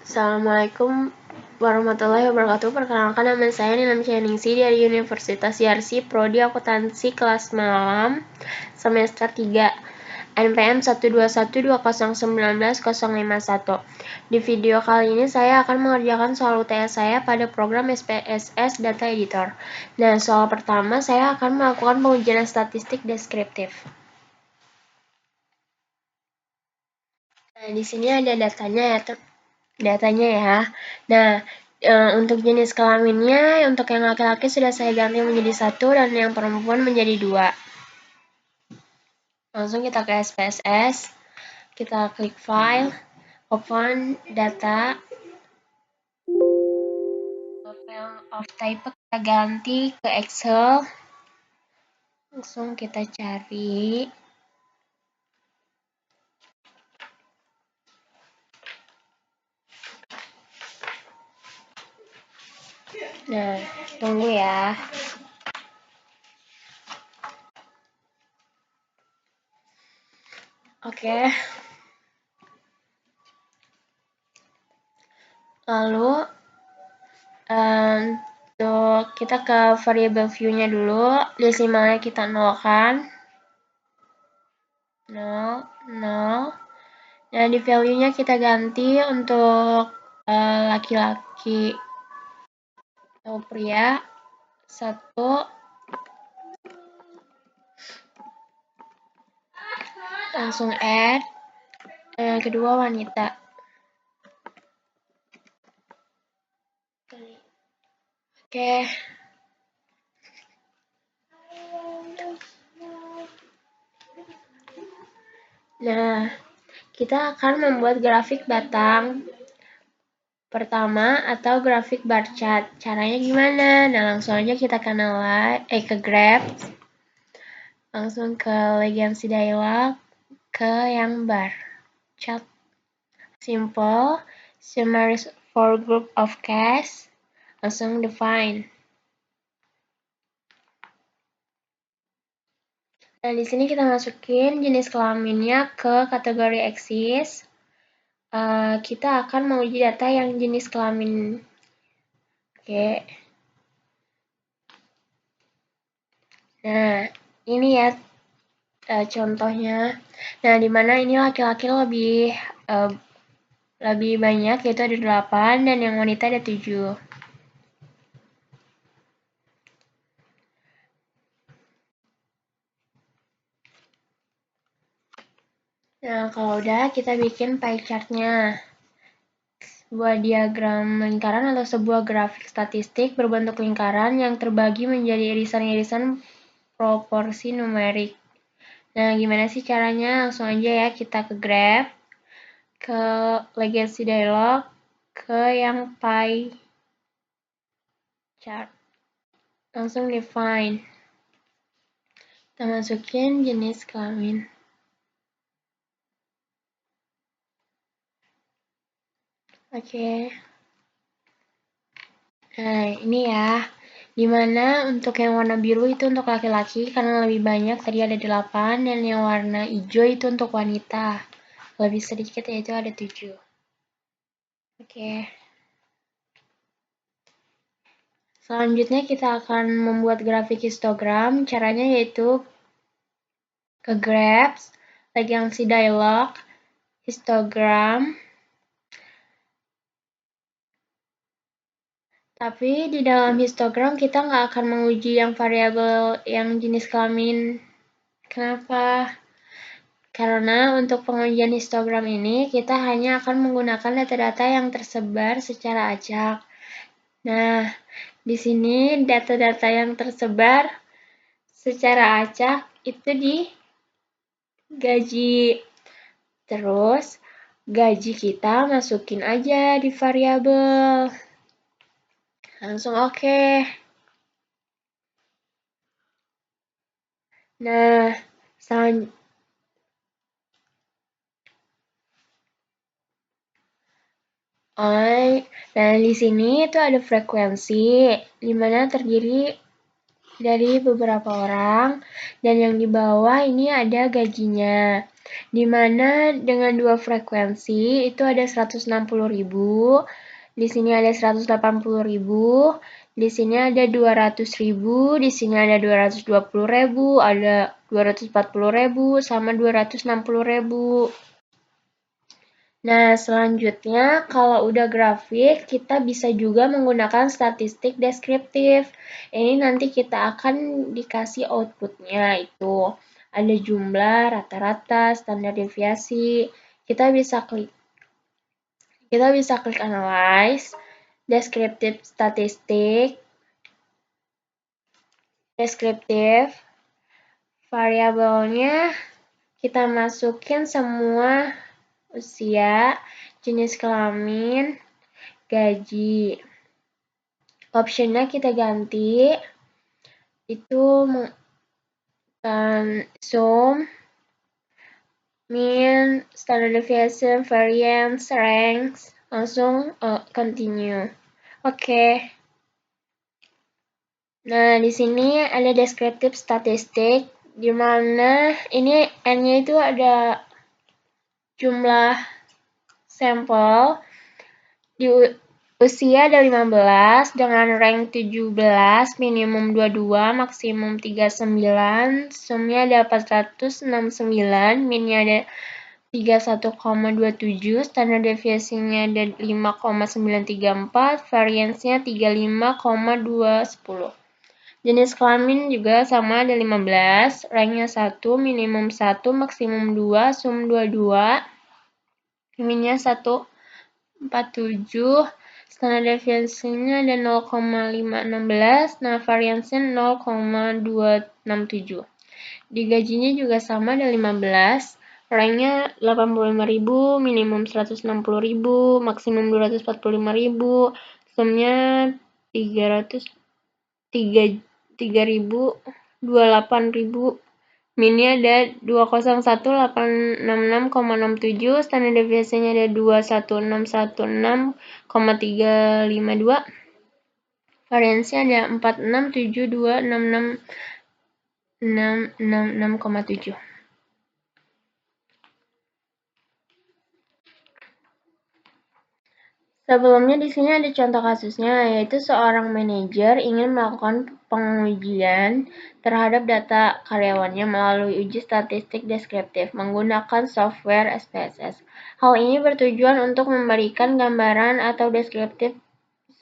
Assalamualaikum warahmatullahi wabarakatuh. Perkenalkan, nama saya Nilam Ningsi dari Universitas Yarsi, Prodi Akuntansi kelas malam semester 3, NPM 1212019-051. Di video kali ini saya akan mengerjakan soal UTS saya pada program SPSS Data Editor. Nah, soal pertama saya akan melakukan pengujian statistik deskriptif. Nah, di sini ada datanya ya. Nah, untuk jenis kelaminnya, untuk yang laki-laki sudah saya ganti menjadi 1 dan yang perempuan menjadi 2. Langsung kita ke SPSS, kita klik file, open data, file of type kita ganti ke Excel, langsung kita cari. Nah, tunggu ya. Oke. Lalu untuk kita ke variable view-nya dulu, desimalnya kita nolkan. 0, 0. Nah, di value-nya kita ganti untuk laki-laki atau pria 1. Langsung add. Kedua wanita. Oke. Nah, kita akan membuat grafik batang pertama atau grafik bar chart. Caranya gimana? Nah, langsung aja kita ke Graph. Langsung ke Legacy Dialog, ke yang bar chart. Simple, summaries for group of case, langsung define. Nah, di sini kita masukin jenis kelaminnya ke kategori eksis. Kita akan menguji data yang jenis kelamin. Oke. Nah, ini ya contohnya. Nah, dimana ini laki-laki lebih banyak, yaitu ada 8, dan yang wanita ada 7. Nah, kalau udah, kita bikin pie chart-nya. Sebuah diagram lingkaran atau sebuah grafik statistik berbentuk lingkaran yang terbagi menjadi irisan-irisan proporsi numerik. Nah, gimana sih caranya? Langsung aja ya, kita ke Graph, ke Legacy Dialog, ke yang pie chart. Langsung define. Kita masukin jenis kelamin. Oke. Nah, ini ya. Dimana untuk yang warna biru itu untuk laki-laki karena lebih banyak, tadi ada 8, dan yang warna hijau itu untuk wanita. Lebih sedikit yaitu ada 7. Oke. Selanjutnya kita akan membuat grafik histogram. Caranya yaitu ke Graphs, Legacy Dialog, Histogram. Tapi di dalam histogram kita nggak akan menguji yang variabel yang jenis kelamin. Kenapa? Karena untuk pengujian histogram ini kita hanya akan menggunakan data-data yang tersebar secara acak. Nah, di sini data-data yang tersebar secara acak itu di gaji. Terus gaji kita masukin aja di variabel. Langsung oke. Nah, di sini itu ada frekuensi, di mana terdiri dari beberapa orang, dan yang di bawah ini ada gajinya. di mana dengan dua frekuensi itu ada 160.000, di sini ada 180.000, di sini ada 200.000, di sini ada 220.000, ada 240.000, sama 260.000. Nah, selanjutnya kalau udah grafik, kita bisa juga menggunakan statistik deskriptif. Ini nanti kita akan dikasih outputnya itu. Ada jumlah, rata-rata, standar deviasi. Kita bisa klik analyze, deskriptif statistik, deskriptif, variabelnya kita masukin semua usia, jenis kelamin, gaji. Optionnya kita ganti, itu sum, mean, standard deviation, variance, ranks, langsung continue. Oke. Nah, di sini ada deskriptif statistik, di mana ini N-nya itu ada jumlah sampel, di usia ada 15, dengan rank 17, minimum 22, maksimum 39, sumnya ada 469, minnya ada 31,27, standar deviasinya ada 5,934, variance-nya 35,210. Jenis kelamin juga sama ada 15, ranknya 1, minimum 1, maksimum 2, sum 22, minnya 1,47, standar deviasinya ada 0,516, nah variance-nya 0,267. Di gajinya juga sama ada 15, ranknya 85.000, minimum 160.000, maksimum 245.000, sumnya 3.028.000, minnya ada 201.866,67, standar deviasinya ada 21616,352, variance-nya ada 4672666,7. Sebelumnya di sini ada contoh kasusnya, yaitu seorang manajer ingin melakukan pengujian terhadap data karyawannya melalui uji statistik deskriptif menggunakan software SPSS. Hal ini bertujuan untuk memberikan gambaran atau deskriptif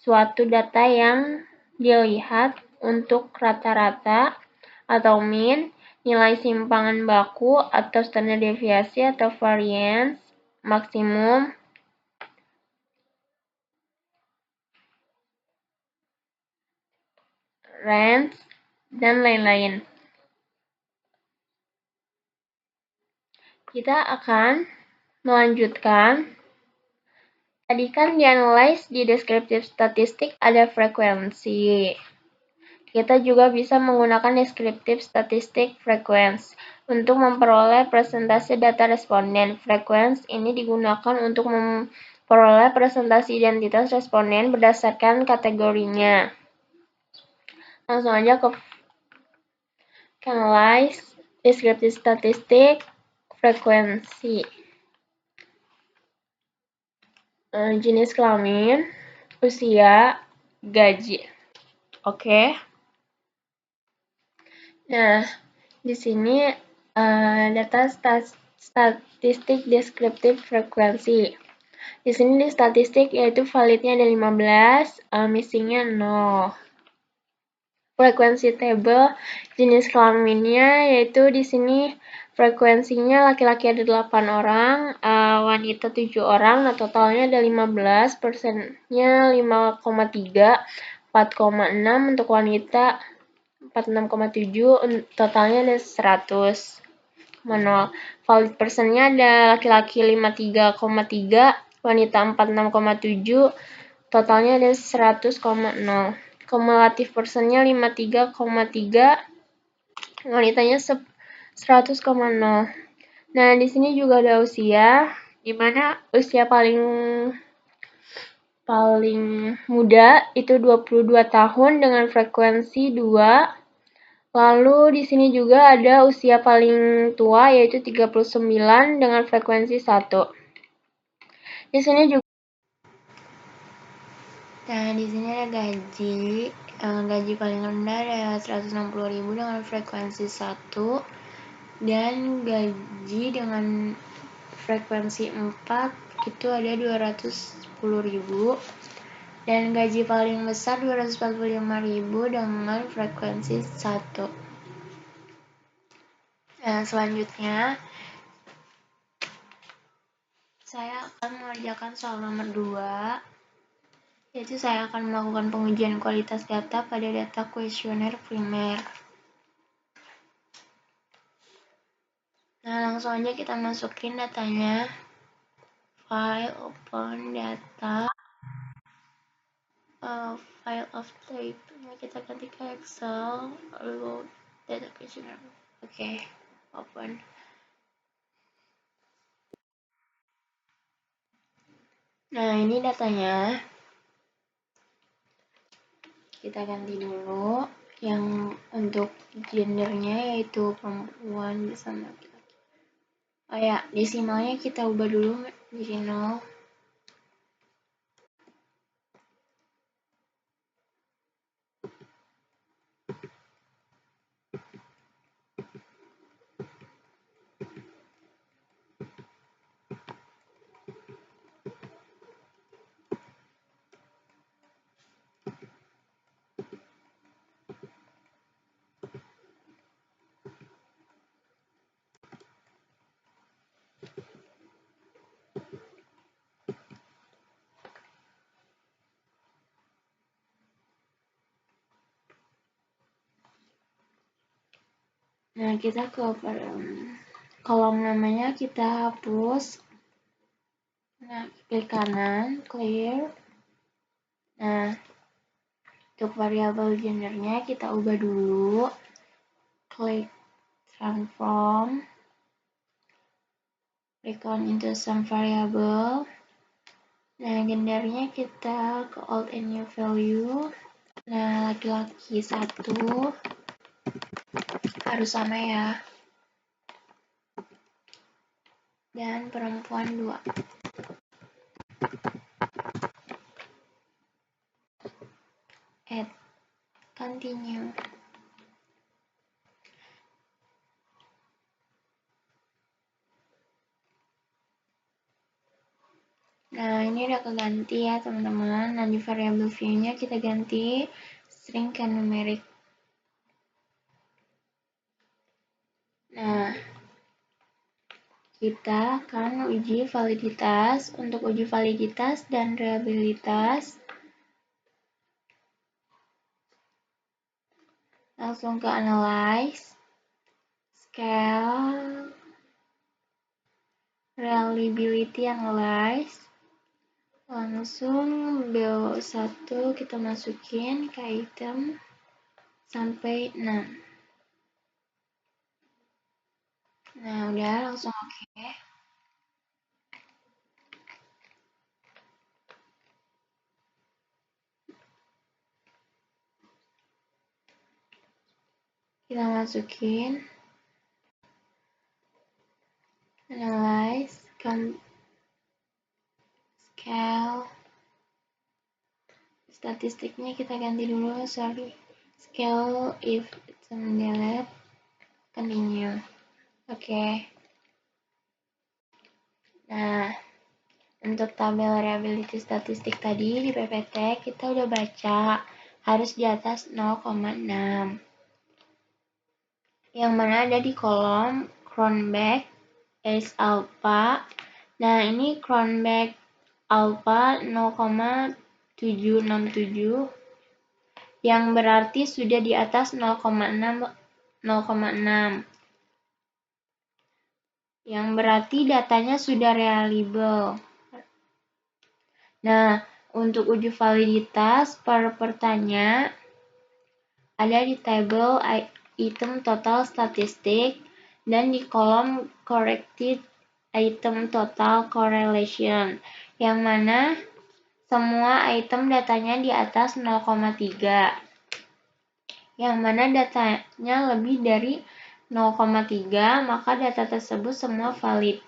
suatu data yang dilihat untuk rata-rata atau mean, nilai simpangan baku atau standar deviasi atau variance, maksimum, range, dan lain-lain. Kita akan melanjutkan. Tadi kan di-analyze di deskriptif statistik ada frekuensi. Kita juga bisa menggunakan deskriptif statistik frekuensi untuk memperoleh presentasi data responden. Frekuensi ini digunakan untuk memperoleh presentasi identitas responden berdasarkan kategorinya. Langsung aja ke analyze, deskriptif statistik, frekuensi. Jenis kelamin, usia, gaji. Oke. Nah, di sini data statistik deskriptif frekuensi. Di sini di statistik yaitu validnya ada 15, missingnya 0. Frekuensi table, jenis kelaminnya yaitu di sini frekuensinya laki-laki ada 8 orang, wanita 7 orang, nah totalnya ada 15, persennya 5,3, 4,6 untuk wanita, 46,7, totalnya ada 100. Valid persennya ada laki-laki 53,3, wanita 46,7, totalnya ada 100,0. Kumulatif persennya 53,3, wanitanya 100,0. Nah, di sini juga ada usia, di mana usia paling muda itu 22 tahun dengan frekuensi 2, Lalu di sini juga ada usia paling tua yaitu 39 dengan frekuensi 1. Di sini juga di sini ada gaji paling rendah ada 160.000 dengan frekuensi 1 dan gaji dengan frekuensi 4 itu ada 210.000 dan gaji paling besar 245.000 dengan frekuensi 1. Nah, selanjutnya saya akan mengerjakan soal nomor 2, yaitu saya akan melakukan pengujian kualitas data pada data kuesioner primer. Nah, langsung aja kita masukin datanya. File, open data, file of type. Nah, kita ganti ke Excel, load data questionnaire. Oke, open. Nah, ini datanya. Kita ganti dulu. Yang untuk gendernya yaitu perempuan bersama laki-laki. Oh ya, desimalnya kita ubah dulu jadi 0. Nah, kita ke kolom namanya kita hapus. Nah, klik kanan, clear. Nah, untuk variabel gendernya kita ubah dulu. Klik transform. Klik on into some variable. Nah, gendernya kita ke old and new value. Nah, laki-laki 1 harus sama ya. Dan perempuan 2. Add. Continue. Nah, ini udah keganti ya teman-teman. Nah, di variable view-nya kita ganti string ke numeric. Nah, kita akan uji validitas. Untuk uji validitas dan reliabilitas, langsung ke analyze, scale, reliability analyze. Langsung BO1 kita masukin ke item sampai 6. Nah, udah langsung oke. Kita masukin analyze, scale, statistiknya kita ganti dulu, sorry. Scale if it's delete, continue. Oke. Nah, untuk tabel reliability statistik tadi di PPT kita udah baca harus di atas 0,6. Yang mana ada di kolom Cronbach S alpha. Nah, ini Cronbach alpha 0,767 yang berarti sudah di atas 0,6. Yang berarti datanya sudah reliable. Nah, untuk uji validitas per pertanyaan ada di tabel item total statistik dan di kolom corrected item total correlation, yang mana semua item datanya di atas 0,3. yang mana datanya lebih dari 0,3, maka data tersebut semua valid.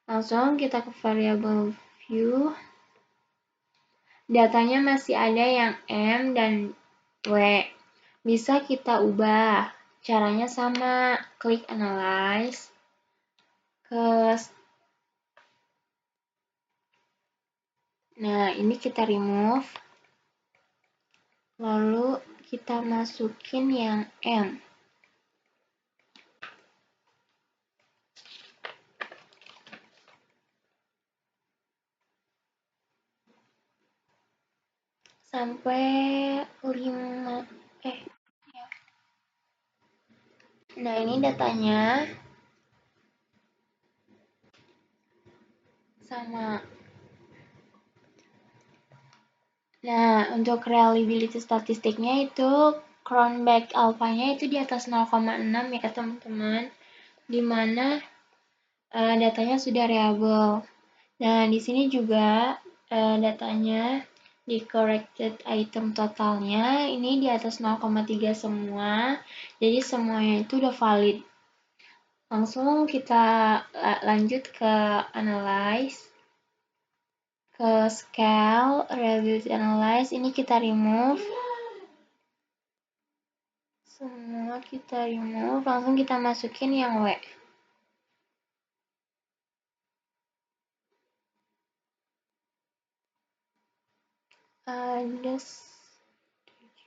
Langsung kita ke variable view. Datanya masih ada yang M dan W. Bisa kita ubah. Caranya sama, klik analyze. Nah, ini kita remove. Lalu kita masukin yang M. Sampai 5. Nah, ini datanya sama. Nah, untuk reliability statistiknya itu Cronbach alpha-nya itu di atas 0,6 ya teman-teman, dimana datanya sudah reliable. Nah, di sini juga datanya di corrected item totalnya ini di atas 0,3 semua, jadi semuanya itu udah valid. Langsung kita lanjut ke analyze, ke scale, reliability analyze, ini kita remove. Semua kita remove, langsung kita masukin yang W.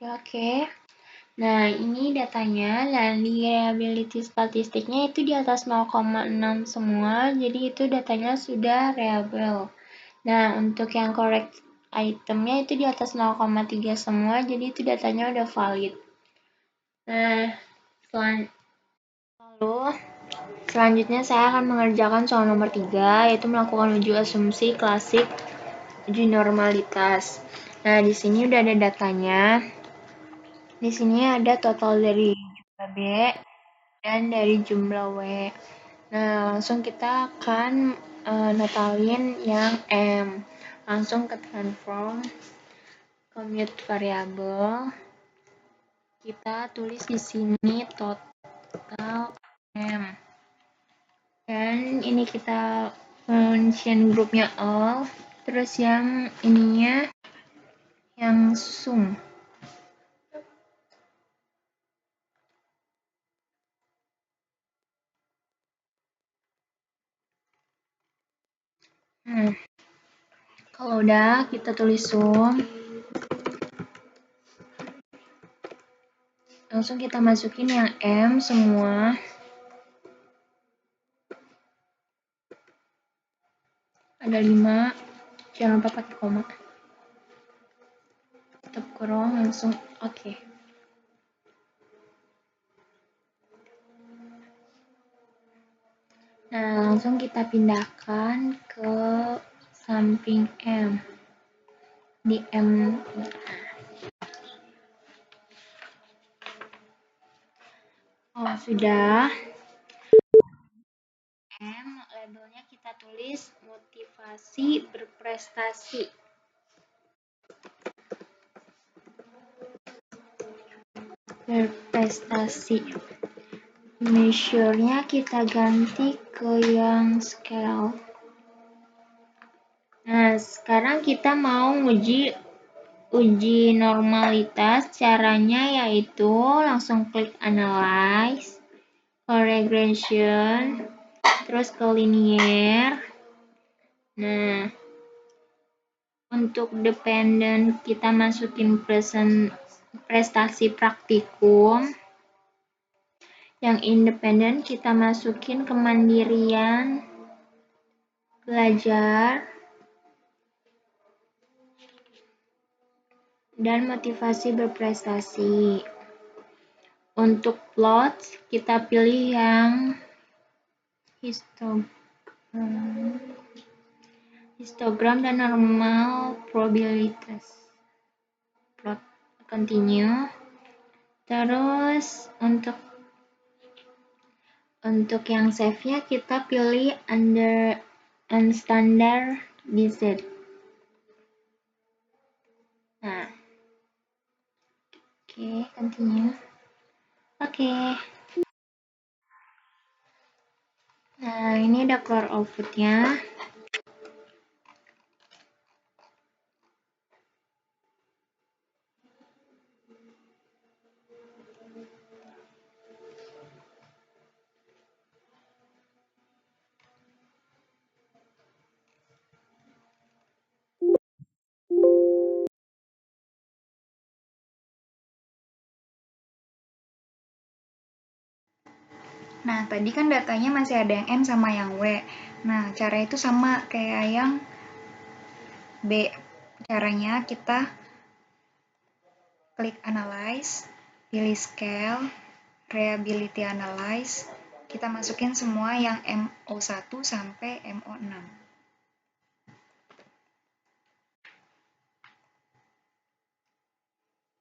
Oke. Nah, ini datanya, dan di reliability statistiknya itu di atas 0,6 semua, jadi itu datanya sudah reliable. Nah, untuk yang correct itemnya itu di atas 0,3 semua, jadi itu datanya udah valid. Nah, selanjutnya saya akan mengerjakan soal nomor 3, yaitu melakukan uji asumsi klasik uji normalitas. Nah, di sini udah ada datanya. Di sini ada total dari jumlah B dan dari jumlah W. Nah, langsung kita akan natalin yang M. Langsung ke transform, commute variable. Kita tulis di sini total M. Dan ini kita function groupnya all. Terus yang ininya yang sum. Kalau udah kita tulis sum, langsung kita masukin yang M semua. Ada 5, jangan lupa pakai koma. Tetap kurang, langsung oke. Nah, langsung kita pindahkan ke samping M. Di M. Oh, sudah. M, labelnya kita tulis motivasi berprestasi. Berprestasi. Measure-nya kita ganti ke yang scale. Nah, sekarang kita mau uji normalitas. Caranya yaitu langsung klik analyze, ke regression, terus ke linear. Nah, untuk dependent kita masukin prestasi praktikum. Yang independen kita masukin kemandirian belajar dan motivasi berprestasi. Untuk plot kita pilih yang histogram dan normal probabilitas. Plot continue. Terus untuk yang save-nya kita pilih under standard dz. Oke, continue. Oke. Nah, ini ada keluar outputnya. Nah, tadi kan datanya masih ada yang M sama yang W. Nah, cara itu sama kayak yang B. Caranya kita klik Analyze, pilih Scale, Reliability Analyze, kita masukin semua yang MO1 sampai MO6.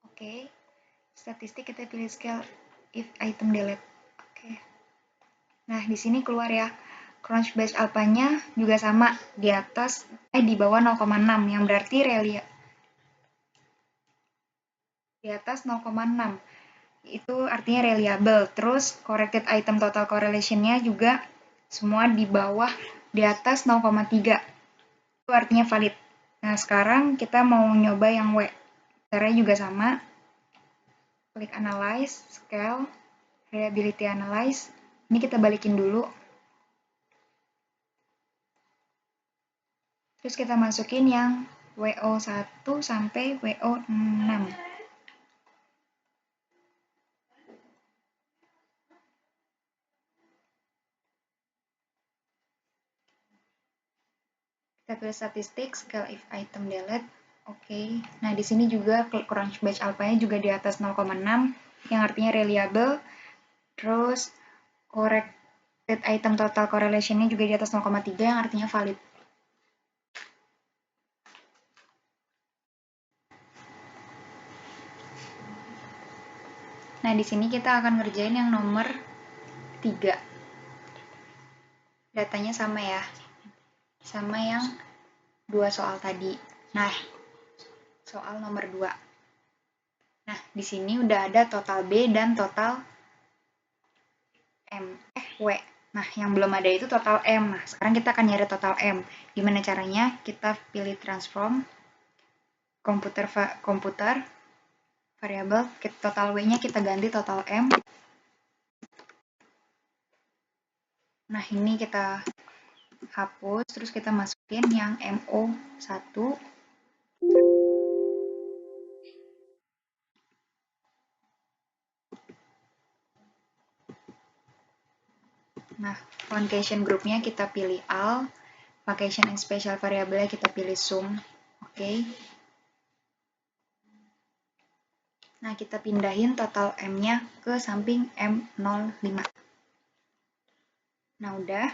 Oke, statistik kita pilih Scale if item delete. Oke. Nah, di sini keluar ya. Crunchbase alpha-nya juga sama di atas di bawah 0,6 yang berarti di atas 0,6. Itu artinya reliable. Terus corrected item total correlation-nya juga semua di bawah di atas 0,3. Itu artinya valid. Nah, sekarang kita mau nyoba yang W. Caranya juga sama. Klik Analyze, Scale, Reliability Analyze. Ini kita balikin dulu. Terus kita masukin yang WO1 sampai WO6. Kita pilih statistik, scale if item delete. Oke. Nah, di sini juga Crunchbase alpha-nya juga di atas 0,6 yang artinya reliable. Terus corrected item total correlation-nya juga di atas 0,3 yang artinya valid. Nah, di sini kita akan ngerjain yang nomor 3. Datanya sama ya. Sama yang 2 soal tadi. Nah, soal nomor 2. Nah, di sini udah ada total B dan total W. Nah, yang belum ada itu total M. Nah, sekarang kita akan nyari total M. Gimana caranya? Kita pilih transform, komputer, variabel, total W-nya kita ganti total M. Nah, ini kita hapus, terus kita masukin yang MO1. Nah, location groupnya kita pilih all, vacation and special variable kita pilih sum. Oke. Nah, kita pindahin total M-nya ke samping M05. Nah, udah.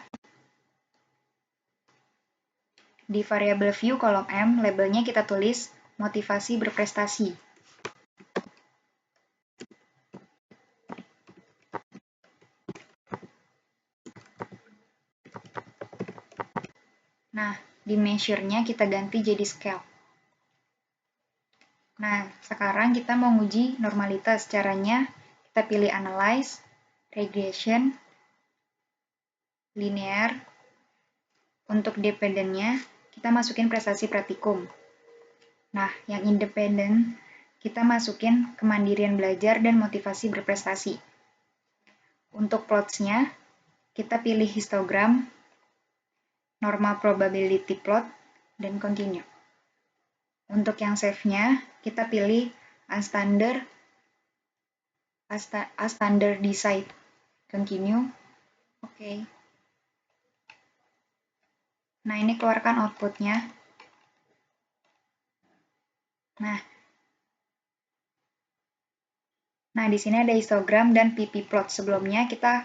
Di variable view kolom M, labelnya kita tulis motivasi berprestasi. Nah, di measure-nya kita ganti jadi scale. Nah, sekarang kita mau nguji normalitas. Caranya, kita pilih analyze, regression, linear. Untuk dependent-nya, kita masukin prestasi praktikum. Nah, yang independent, kita masukin kemandirian belajar dan motivasi berprestasi. Untuk plots-nya, kita pilih histogram, normal probability plot, dan continue. Untuk yang save-nya, kita pilih unstandardized. Continue. Oke. Nah, ini keluarkan output-nya. Nah, di sini ada histogram dan PP plot. Sebelumnya kita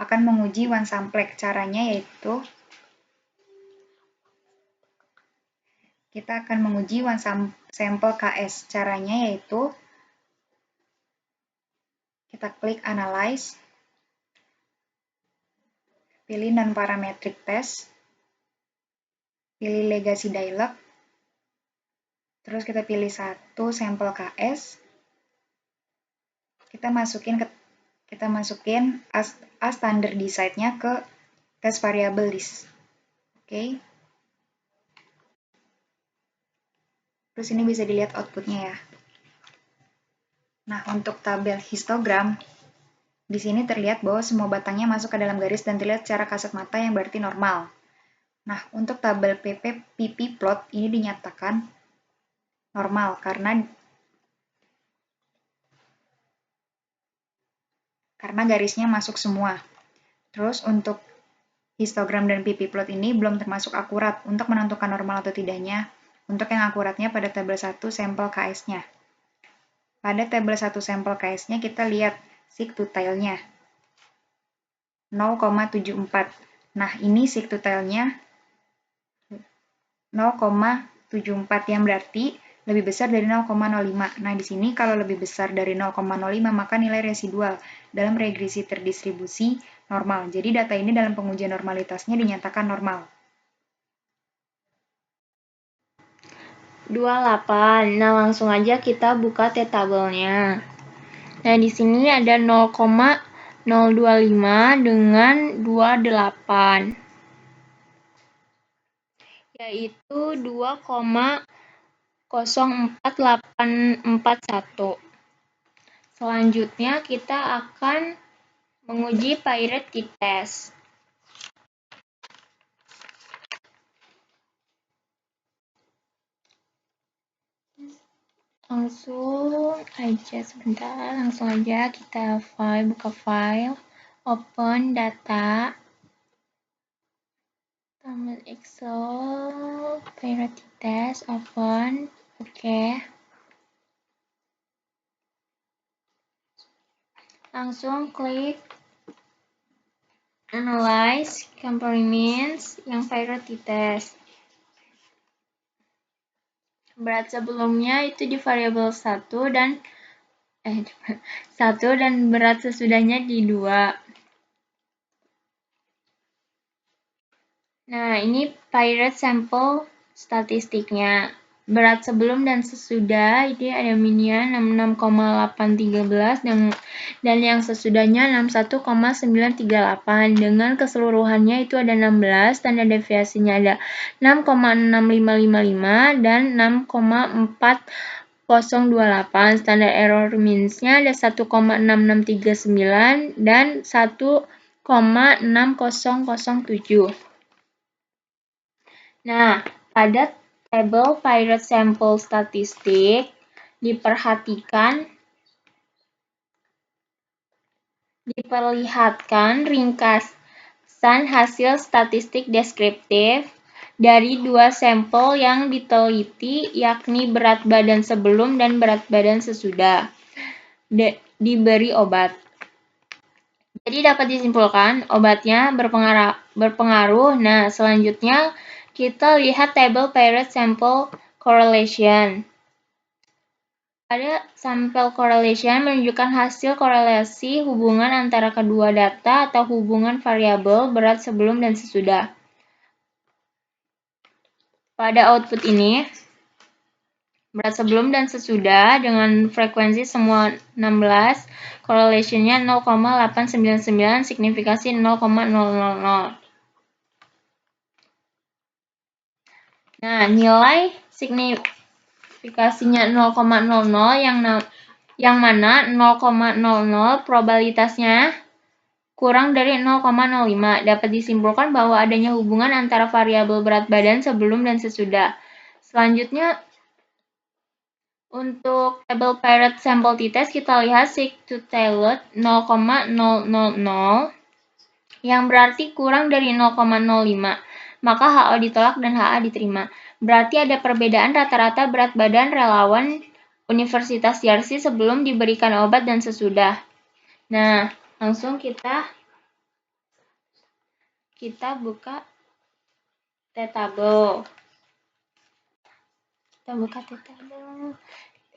akan menguji one samplex. Caranya yaitu kita akan menguji one sample KS. Caranya yaitu kita klik Analyze, pilih Non-Parametric Test, pilih Legacy Dialog, terus kita pilih satu sampel KS, kita masukin as standard decide-nya ke test variable list. Oke. Terus ini bisa dilihat outputnya ya. Nah, untuk tabel histogram, di sini terlihat bahwa semua batangnya masuk ke dalam garis dan terlihat secara kasat mata yang berarti normal. Nah, untuk tabel PP plot ini dinyatakan normal karena garisnya masuk semua. Terus untuk histogram dan PP plot ini belum termasuk akurat untuk menentukan normal atau tidaknya. Untuk yang akuratnya pada tabel 1 sampel KS-nya. Pada tabel 1 sampel KS-nya kita lihat seek to tail-nya 0,74. Nah, ini seek to tail-nya 0,74 yang berarti lebih besar dari 0,05. Nah, di sini kalau lebih besar dari 0,05 maka nilai residual dalam regresi terdistribusi normal. Jadi data ini dalam pengujian normalitasnya dinyatakan normal. 28. Nah, langsung aja kita buka T-tabelnya. Nah, di sini ada 0,025 dengan 28. Yaitu 2,04841. Selanjutnya kita akan menguji pirate t-test. Langsung aja kita buka file, open data, tabel Excel, pirate test, open, oke. Langsung klik analyze components yang pirate test. Berat sebelumnya itu di variabel 1 dan berat sesudahnya di 2. Nah, ini pirate sample statistiknya. Berat sebelum dan sesudah ini ada minian 66,813 dan yang sesudahnya 61,938. Dengan keseluruhannya itu ada 16, standar deviasinya ada 6,6555 dan 6,4028. Standar error means-nya ada 1,6639 dan 1,6007. Nah, pada tabel pirate sample statistik diperlihatkan ringkasan hasil statistik deskriptif dari 2 sampel yang diteliti, yakni berat badan sebelum dan berat badan sesudah diberi obat. Jadi dapat disimpulkan obatnya berpengaruh. Nah, selanjutnya kita lihat tabel pirate sample correlation. Pada sampel correlation menunjukkan hasil korelasi hubungan antara kedua data atau hubungan variabel berat sebelum dan sesudah. Pada output ini, berat sebelum dan sesudah dengan frekuensi semua 16, correlation-nya 0,899, signifikasi 0,000. Nah, nilai signifikasinya 0,00 yang mana 0,00 probabilitasnya kurang dari 0,05. Dapat disimpulkan bahwa adanya hubungan antara variabel berat badan sebelum dan sesudah. Selanjutnya, untuk tabel pirate sample t-test kita lihat seek to tail 0,000 yang berarti kurang dari 0,05. Maka HO ditolak dan HA diterima. Berarti ada perbedaan rata-rata berat badan relawan Universitas Yarsi sebelum diberikan obat dan sesudah. Nah, langsung kita buka T-tabel. Kita buka T-tabel.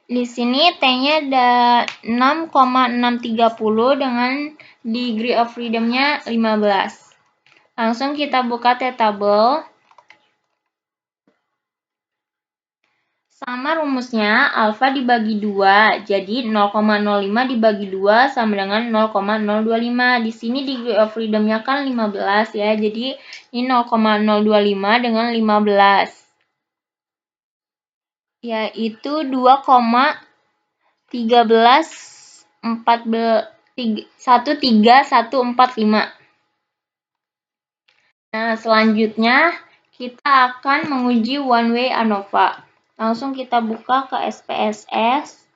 Di sini T-nya ada 6,630 dengan degree of freedom-nya 15. Langsung kita buka T-tabel. Sama rumusnya, alfa dibagi 2, jadi 0,05 dibagi 2 sama dengan 0,025. Di sini degree of freedom-nya kan 15 ya, jadi ini 0,025 dengan 15. Yaitu 2,1345. Nah, selanjutnya kita akan menguji one way ANOVA. Langsung kita buka ke SPSS.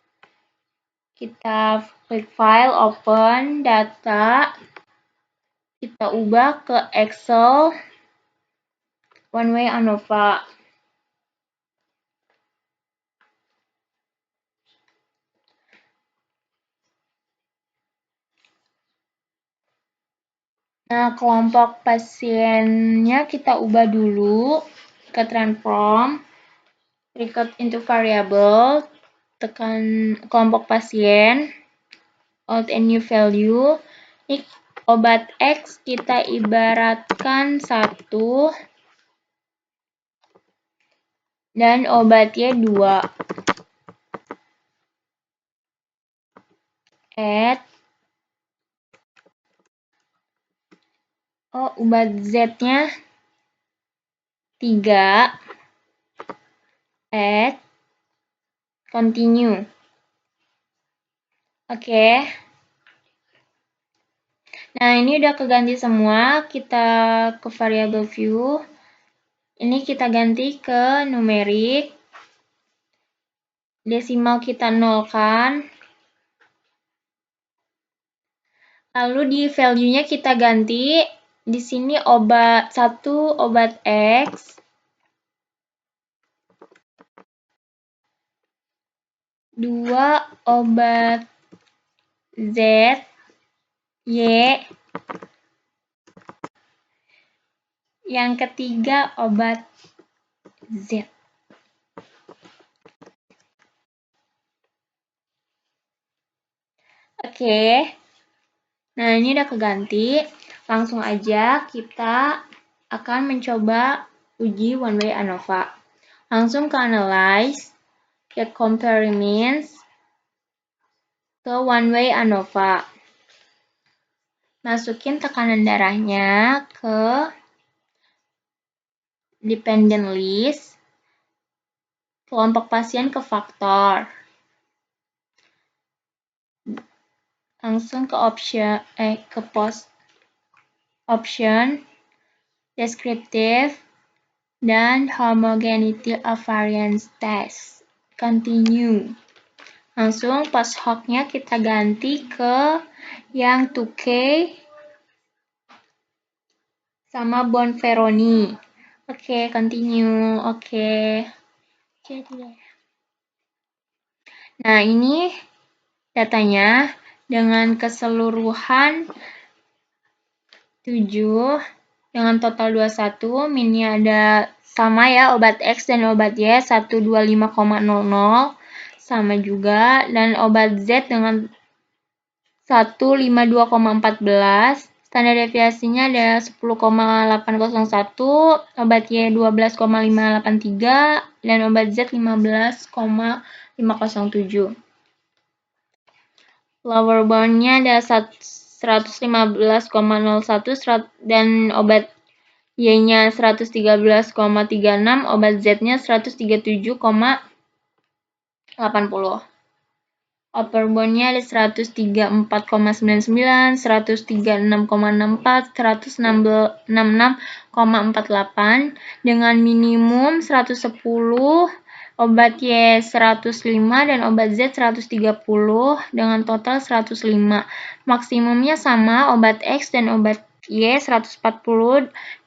Kita klik file, open, data. Kita ubah ke Excel one way ANOVA. Nah, kelompok pasiennya kita ubah dulu ke transform, record into variable, tekan kelompok pasien, old and new value. Ini obat X kita ibaratkan 1 dan obat Y 2. Add. Obat Z-nya 3. Add. Continue. Oke. Nah, ini udah keganti semua. Kita ke variable view. Ini kita ganti ke numerik. Desimal kita nolkan. Lalu di value-nya kita ganti. Di sini obat 1 obat X. 2 obat Z. Y. Yang ketiga obat Z. Oke. Nah, ini udah keganti. Langsung aja kita akan mencoba uji one way ANOVA. Langsung ke analyze, get compare means, ke one way ANOVA. Masukin tekanan darahnya ke dependent list, kelompok pasien ke faktor. Langsung ke option, descriptive, dan homogeneity of variance test. Continue. Langsung post hoc-nya kita ganti ke yang 2K sama Bonferroni. Oke, continue. Oke. Nah, ini datanya dengan keseluruhan 7 dengan total 21, minnya ada sama ya, obat X dan obat Y 125,00 sama juga, dan obat Z dengan 152,14. Standar deviasinya ada 10,801, obat Y 12,583, dan obat Z 15,507. Lower bound-nya ada 115,01 dan obat Y-nya 113,36, obat Z-nya 137,80. Upper bound-nya ada 134,99, 136,64, 166,48 dengan minimum 110, obat Y 105 dan obat Z 130 dengan total 105. Maksimumnya sama, obat X dan obat Y 140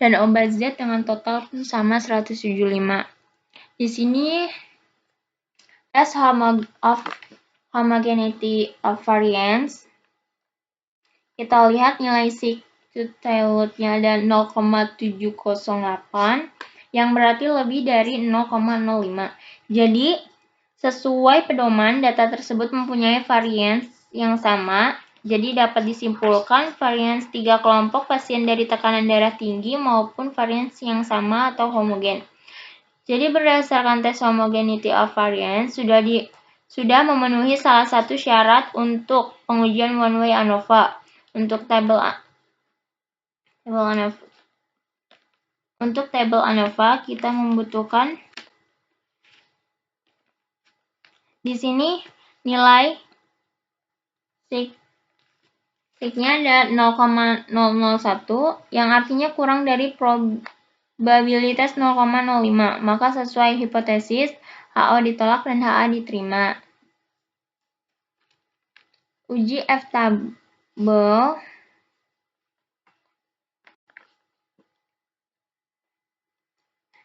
dan obat Z dengan total pun sama 175. Di sini as homogeneity of variance, kita lihat nilai sigma-nya ada 0,708 yang berarti lebih dari 0,05. Jadi, sesuai pedoman, data tersebut mempunyai variance yang sama. Jadi, dapat disimpulkan variance 3 kelompok pasien dari tekanan darah tinggi maupun variance yang sama atau homogen. Jadi berdasarkan tes homogeneity of variance sudah memenuhi salah satu syarat untuk pengujian one way ANOVA. Untuk tabel ANOVA kita membutuhkan di sini nilai signya ada 0,001 yang artinya kurang dari probabilitas 0,05. Maka sesuai hipotesis HO ditolak dan HA diterima. Uji F-tabel.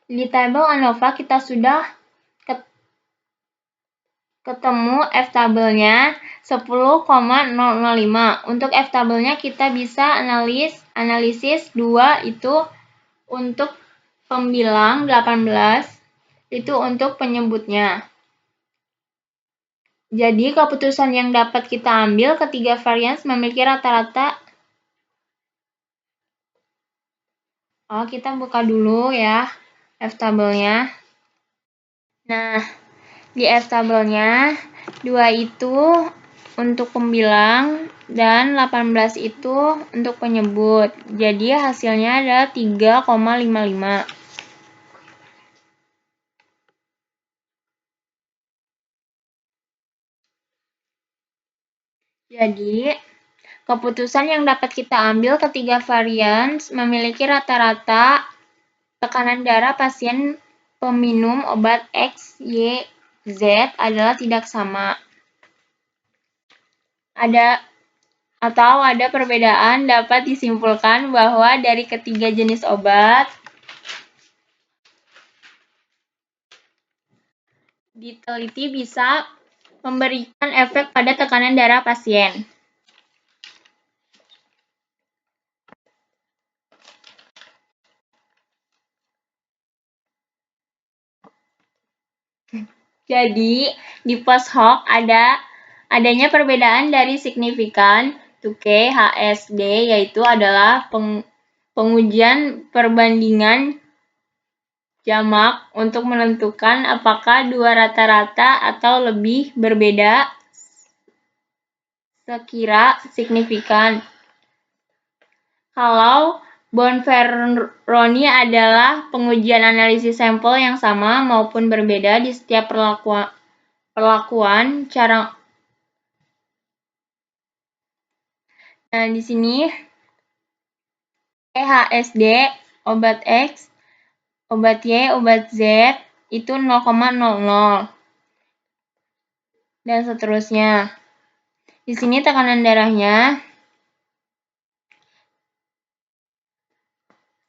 Di tabel ANOVA kita sudah ketemu F-tabelnya 10,005. Untuk F-tabelnya kita bisa analisis 2 itu untuk pembilang 18, itu untuk penyebutnya. Jadi keputusan yang dapat kita ambil ketiga varians memiliki rata-rata. Kita buka dulu ya F-tabelnya. Nah, di F-tabelnya 2 itu untuk pembilang dan 18 itu untuk penyebut. Jadi hasilnya ada 3,55. Jadi keputusan yang dapat kita ambil ketiga varians memiliki rata-rata tekanan darah pasien peminum obat X, Y, Z adalah tidak sama. Ada perbedaan dapat disimpulkan bahwa dari ketiga jenis obat diteliti bisa memberikan efek pada tekanan darah pasien. Jadi, di post hoc adanya perbedaan dari signifikan to K HSD, yaitu adalah pengujian perbandingan jamak untuk menentukan apakah dua rata-rata atau lebih berbeda sekira signifikan. Kalau Bonferroni adalah pengujian analisis sampel yang sama maupun berbeda di setiap perlakuan cara. Nah, di sini HSD, obat X, obat Y, obat Z itu 0,00 dan seterusnya. Di sini tekanan darahnya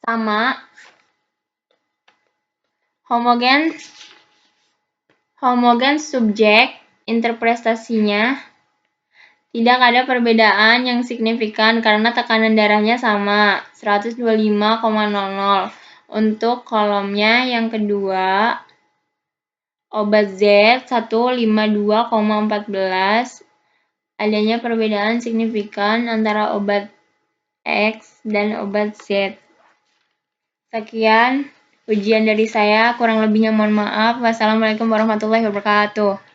sama, homogen subjek, interpretasinya tidak ada perbedaan yang signifikan karena tekanan darahnya sama, 125,00. Untuk kolomnya yang kedua, obat Z 152,14, adanya perbedaan signifikan antara obat X dan obat Z. Sekian ujian dari saya, kurang lebihnya mohon maaf. Wassalamualaikum warahmatullahi wabarakatuh.